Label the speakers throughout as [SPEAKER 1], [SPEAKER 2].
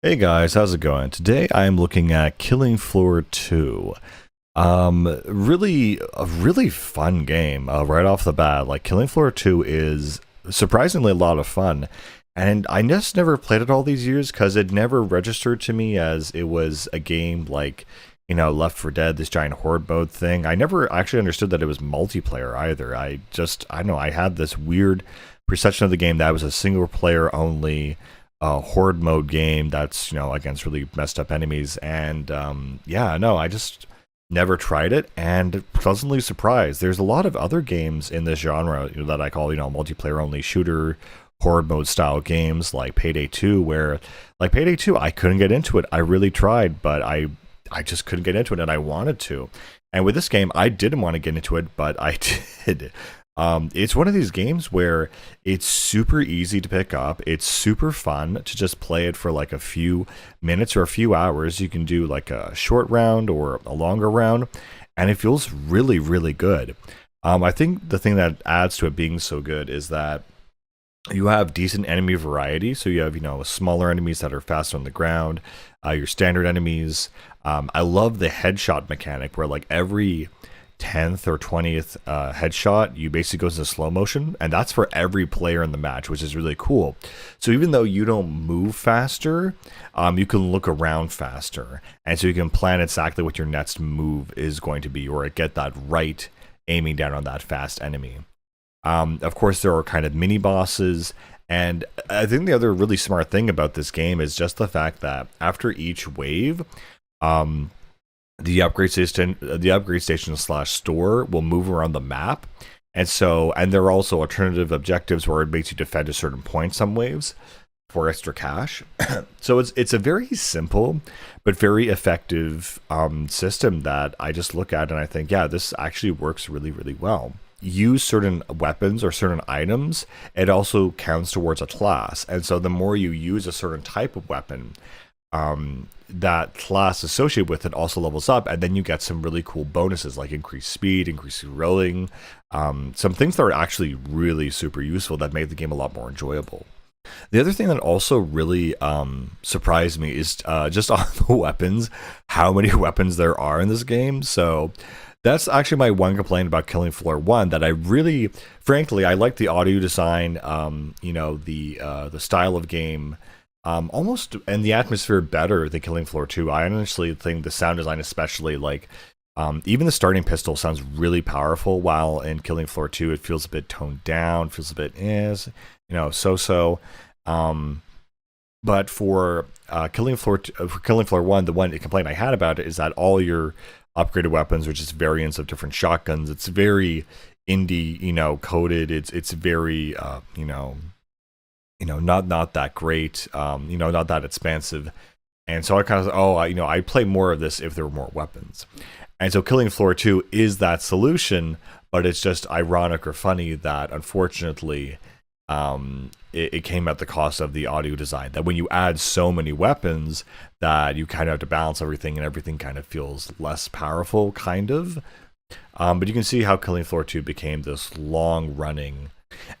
[SPEAKER 1] Hey guys, how's it going? Today I'm looking at Killing Floor 2. Really a really fun game right off the bat. Like Killing Floor 2 is surprisingly a lot of fun. And I just never played it all these years because it never registered to me as it was a game like, Left 4 Dead, this giant horde mode thing. I never actually understood that it was multiplayer either. I don't know, I had this weird perception of the game that it was a single player only horde mode game that's against really messed up enemies. And yeah, no, I just never tried it and pleasantly surprised. There's a lot of other games in this genre that I call multiplayer only shooter horde mode style games like Payday 2, where like Payday 2 I couldn't get into it. I really tried, but I just couldn't get into it, and I wanted to. And with this game, I didn't want to get into it, but I did. It's one of these games where it's super easy to pick up. It's super fun to just play it for like a few minutes or a few hours. You can do like a short round or a longer round, and it feels really, really good. I think the thing that adds to it being so good is that you have decent enemy variety. So you have, smaller enemies that are faster on the ground, your standard enemies. I love the headshot mechanic where like every 10th or 20th headshot, you basically goes into slow motion, and that's for every player in the match, which is really cool. So even though you don't move faster, you can look around faster, and so you can plan exactly what your next move is going to be, or get that right aiming down on that fast enemy. Of course, there are kind of mini bosses, and I think the other really smart thing about this game is just the fact that after each wave, the upgrade station slash store will move around the map, and there are also alternative objectives where it makes you defend a certain point some waves for extra cash. So it's a very simple but very effective system that I just look at and I think, yeah, this actually works really, really well. Use certain weapons or certain items, it also counts towards a class. And so the more you use a certain type of weapon, that class associated with it also levels up, and then you get some really cool bonuses like increased speed, increased rolling, some things that are actually really super useful that make the game a lot more enjoyable. The other thing that also really surprised me is just on the weapons, how many weapons there are in this game. So that's actually my one complaint about Killing Floor 1, that I really, frankly, I like the audio design, the style of game, almost, and the atmosphere better than Killing Floor 2. I honestly think the sound design, especially, like, even the starting pistol sounds really powerful, while in Killing Floor 2 it feels a bit toned down, feels a bit, so-so. But for Killing Floor 1, the one complaint I had about it is that all your upgraded weapons are just variants of different shotguns. It's very indie, coded. It's very, not that great, not that expansive. And so I kind of, I play more of this if there were more weapons. And so Killing Floor 2 is that solution, but it's just ironic or funny that unfortunately it came at the cost of the audio design. That when you add so many weapons, that you kind of have to balance everything, and everything kind of feels less powerful, kind of. But you can see how Killing Floor 2 became this long running.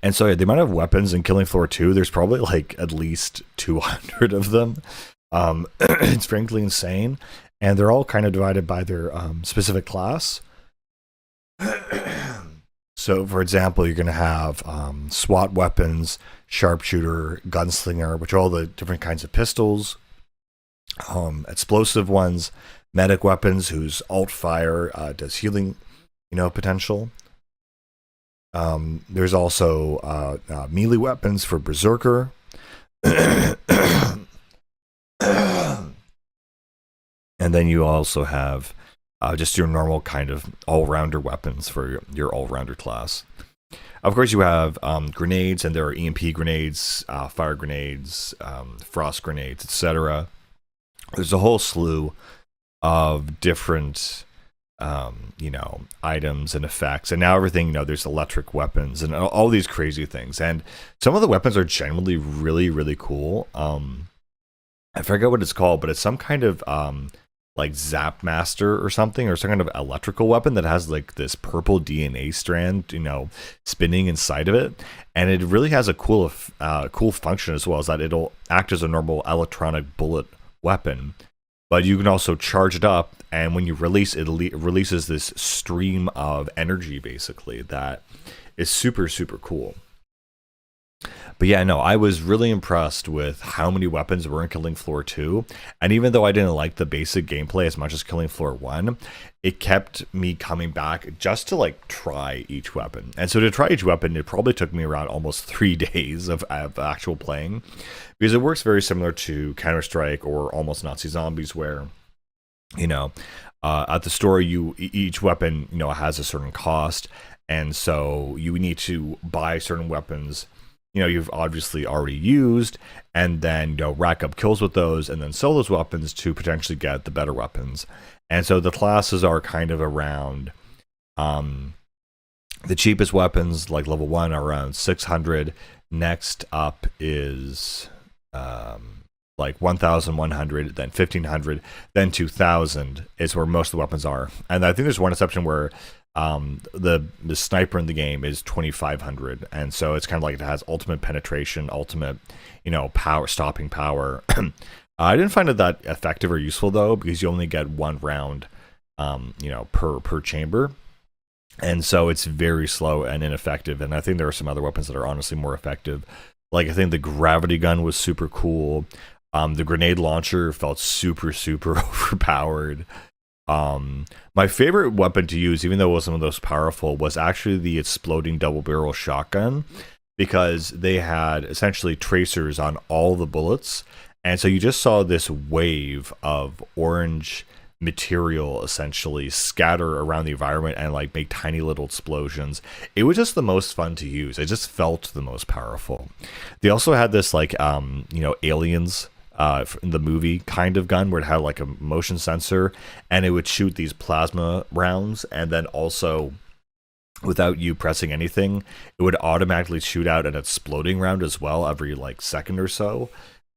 [SPEAKER 1] And so, yeah, the amount of weapons in Killing Floor 2, there's probably like at least 200 of them. It's frankly insane. And they're all kind of divided by their specific class. So, for example, you're going to have SWAT weapons, sharpshooter, gunslinger, which are all the different kinds of pistols, explosive ones, medic weapons, whose alt fire does healing, potential. There's also melee weapons for berserker. And then you also have just your normal kind of all-rounder weapons for your all-rounder class. Of course, you have grenades, and there are EMP grenades, fire grenades, frost grenades, etc. There's a whole slew of different, items and effects. And now everything, there's electric weapons and all these crazy things. And some of the weapons are genuinely really, really cool. I forget what it's called, but it's some kind of like Zap Master or something, or some kind of electrical weapon that has like this purple DNA strand, spinning inside of it, and it really has a cool function as well, as that it'll act as a normal electronic bullet weapon, but you can also charge it up, and when you release it, it releases this stream of energy basically that is super super cool. But yeah, no, I was really impressed with how many weapons were in Killing Floor 2. And even though I didn't like the basic gameplay as much as Killing Floor 1, it kept me coming back just to like try each weapon. And so to try each weapon, it probably took me around almost 3 days of actual playing, because it works very similar to Counter-Strike or Almost Nazi Zombies, where, at the store, each weapon, has a certain cost. And so you need to buy certain weapons you've obviously already used, and then rack up kills with those, and then sell those weapons to potentially get the better weapons. And so the classes are kind of around the cheapest weapons, like level 1, are around 600. Next up is like 1,100, then 1,500, then 2,000 is where most of the weapons are. And I think there's one exception where the sniper in the game is 2,500, and so it's kind of like it has ultimate penetration, ultimate power, stopping power. I didn't find it that effective or useful though, because you only get 1 round per chamber, and so it's very slow and ineffective. And I think there are some other weapons that are honestly more effective, like I think the gravity gun was super cool. The grenade launcher felt super super overpowered. My favorite weapon to use, even though it wasn't the most powerful, was actually the exploding double barrel shotgun, because they had essentially tracers on all the bullets, and so you just saw this wave of orange material essentially scatter around the environment and like make tiny little explosions. It was just the most fun to use. It just felt the most powerful. They also had this like aliens in the movie kind of gun, where it had like a motion sensor, and it would shoot these plasma rounds, and then also without you pressing anything, it would automatically shoot out an exploding round as well every like second or so.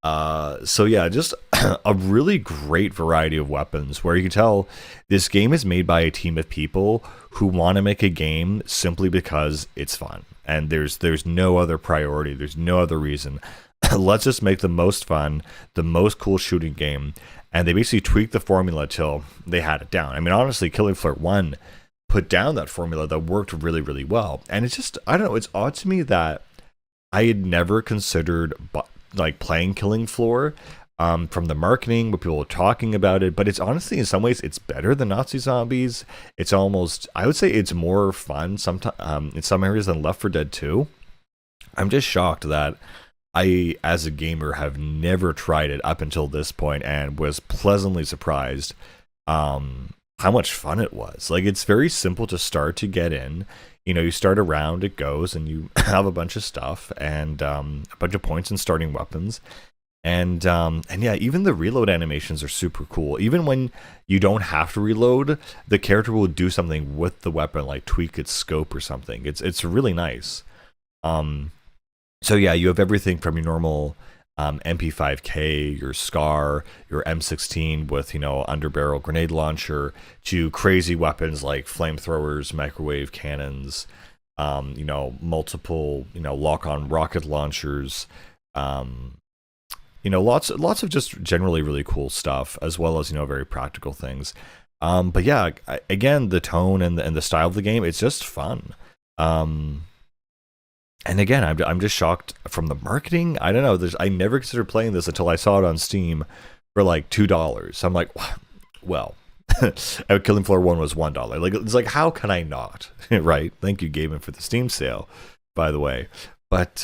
[SPEAKER 1] So yeah, just a really great variety of weapons, where you can tell this game is made by a team of people who want to make a game simply because it's fun, and there's no other priority, there's no other reason. Let's just make the most fun, the most cool shooting game. And they basically tweaked the formula till they had it down. I mean, honestly, Killing Floor 1 put down that formula that worked really, really well. And it's just, I don't know, it's odd to me that I had never considered like playing Killing Floor from the marketing, what people were talking about it. But it's honestly, in some ways, it's better than Nazi Zombies. It's almost, I would say it's more fun in some areas than Left 4 Dead 2. I'm just shocked that I, as a gamer, have never tried it up until this point, and was pleasantly surprised how much fun it was. Like, it's very simple to start to get in. You start a round, it goes, and you have a bunch of stuff and a bunch of points in starting weapons. And yeah, even the reload animations are super cool. Even when you don't have to reload, the character will do something with the weapon, like tweak its scope or something. It's really nice. So yeah, you have everything from your normal MP5K, your SCAR, your M16 with underbarrel grenade launcher, to crazy weapons like flamethrowers, microwave cannons, multiple lock-on rocket launchers, lots of just generally really cool stuff, as well as very practical things. But yeah, again, the tone and the style of the game, it's just fun. And again, I'm just shocked from the marketing. I don't know. I never considered playing this until I saw it on Steam for like $2. So I'm like, well, Killing Floor 1 was $1. Like, it's like, how can I not? Right? Thank you, Gaben, for the Steam sale, by the way. But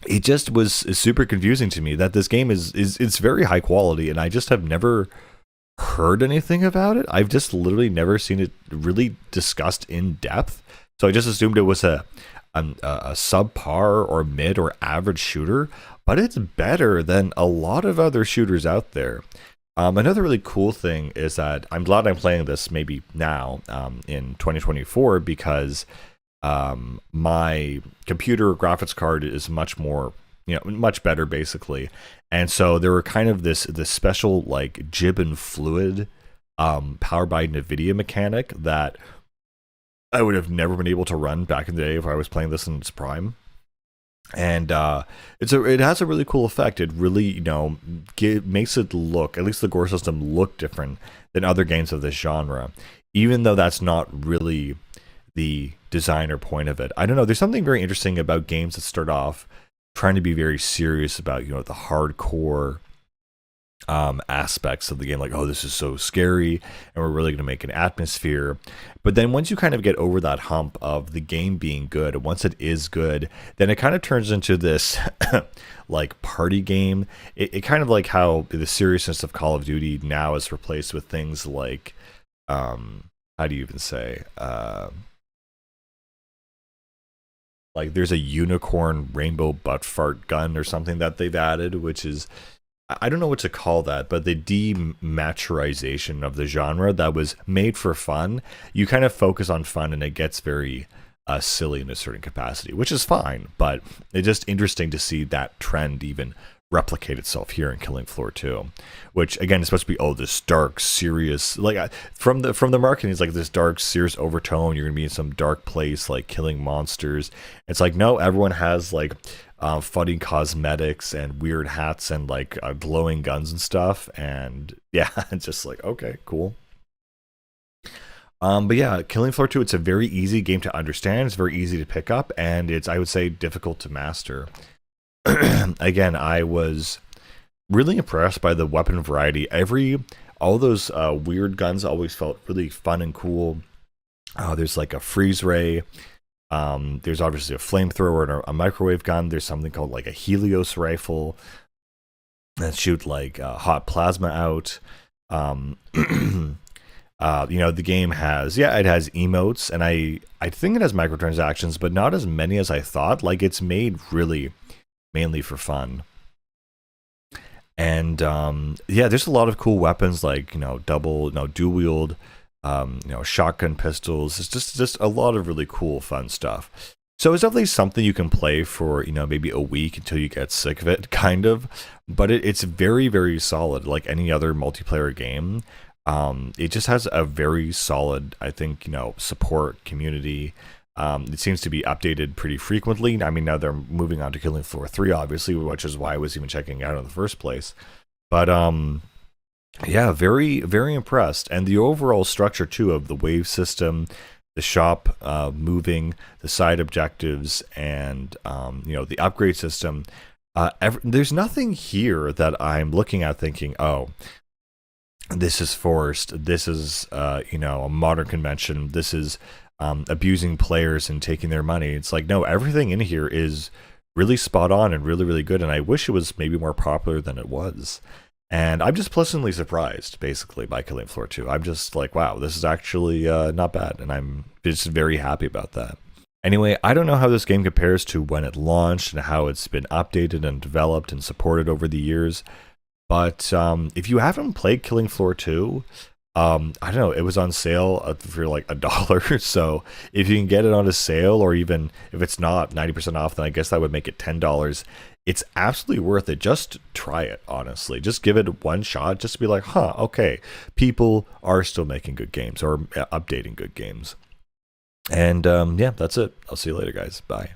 [SPEAKER 1] it just was super confusing to me that this game is it's very high quality, and I just have never heard anything about it. I've just literally never seen it really discussed in depth. So I just assumed it was a subpar or mid or average shooter, but it's better than a lot of other shooters out there. Another really cool thing is that I'm glad I'm playing this maybe now in 2024, because my computer graphics card is much more much better basically. And so there were kind of this special like jib and fluid powered by NVIDIA mechanic that I would have never been able to run back in the day if I was playing this in its prime. And it has a really cool effect. It really makes it look, at least the gore system, look different than other games of this genre, even though that's not really the designer point of it. I don't know. There's something very interesting about games that start off trying to be very serious about the hardcore aspects of the game, like, oh, this is so scary and we're really going to make an atmosphere. But then once you kind of get over that hump of the game being good, and once it is good, then it kind of turns into this like party game. It kind of like how the seriousness of Call of Duty now is replaced with things like how do you even say like there's a unicorn rainbow butt fart gun or something that they've added, which is, I don't know what to call that, but the dematurization of the genre that was made for fun. You kind of focus on fun and it gets very silly in a certain capacity, which is fine, but it's just interesting to see that trend even replicate itself here in Killing Floor 2, which again is supposed to be this dark, serious, like from the marketing, it's like this dark, serious overtone. You're gonna be in some dark place, like killing monsters. It's like, no, everyone has like funny cosmetics and weird hats and like glowing guns and stuff, and yeah, it's just like, okay, cool. But yeah, Killing Floor 2, it's a very easy game to understand. It's very easy to pick up, and it's, I would say, difficult to master. Again, I was really impressed by the weapon variety. All those weird guns always felt really fun and cool. There's like a freeze ray. There's obviously a flamethrower and a microwave gun. There's something called like a Helios rifle that shoot like hot plasma out. The game has, it has emotes, and I think it has microtransactions, but not as many as I thought. Like, it's made really mainly for fun. And there's a lot of cool weapons, like dual wield, shotgun pistols. It's just a lot of really cool fun stuff. So it's definitely something you can play for maybe a week until you get sick of it, kind of. But it's very, very solid, like any other multiplayer game. It just has a very solid, I think, support community. It seems to be updated pretty frequently. I mean, now they're moving on to Killing Floor 3, obviously, which is why I was even checking it out in the first place. But very, very impressed. And the overall structure, too, of the wave system, the shop moving, the side objectives, and the upgrade system. There's nothing here that I'm looking at thinking, oh, this is forced. This is a modern convention. This is abusing players and taking their money. It's like, no, everything in here is really spot on and really, really good. And I wish it was maybe more popular than it was. And I'm just pleasantly surprised, basically, by Killing Floor 2. I'm just like, wow, this is actually not bad. And I'm just very happy about that. Anyway, I don't know how this game compares to when it launched and how it's been updated and developed and supported over the years. But if you haven't played Killing Floor 2, I don't know, it was on sale for like $1. So if you can get it on a sale, or even if it's not 90% off, then I guess that would make it $10. It's absolutely worth it. Just try it, honestly. Just give it one shot, just to be like, huh, okay, people are still making good games or updating good games. And that's it. I'll see you later, guys. Bye.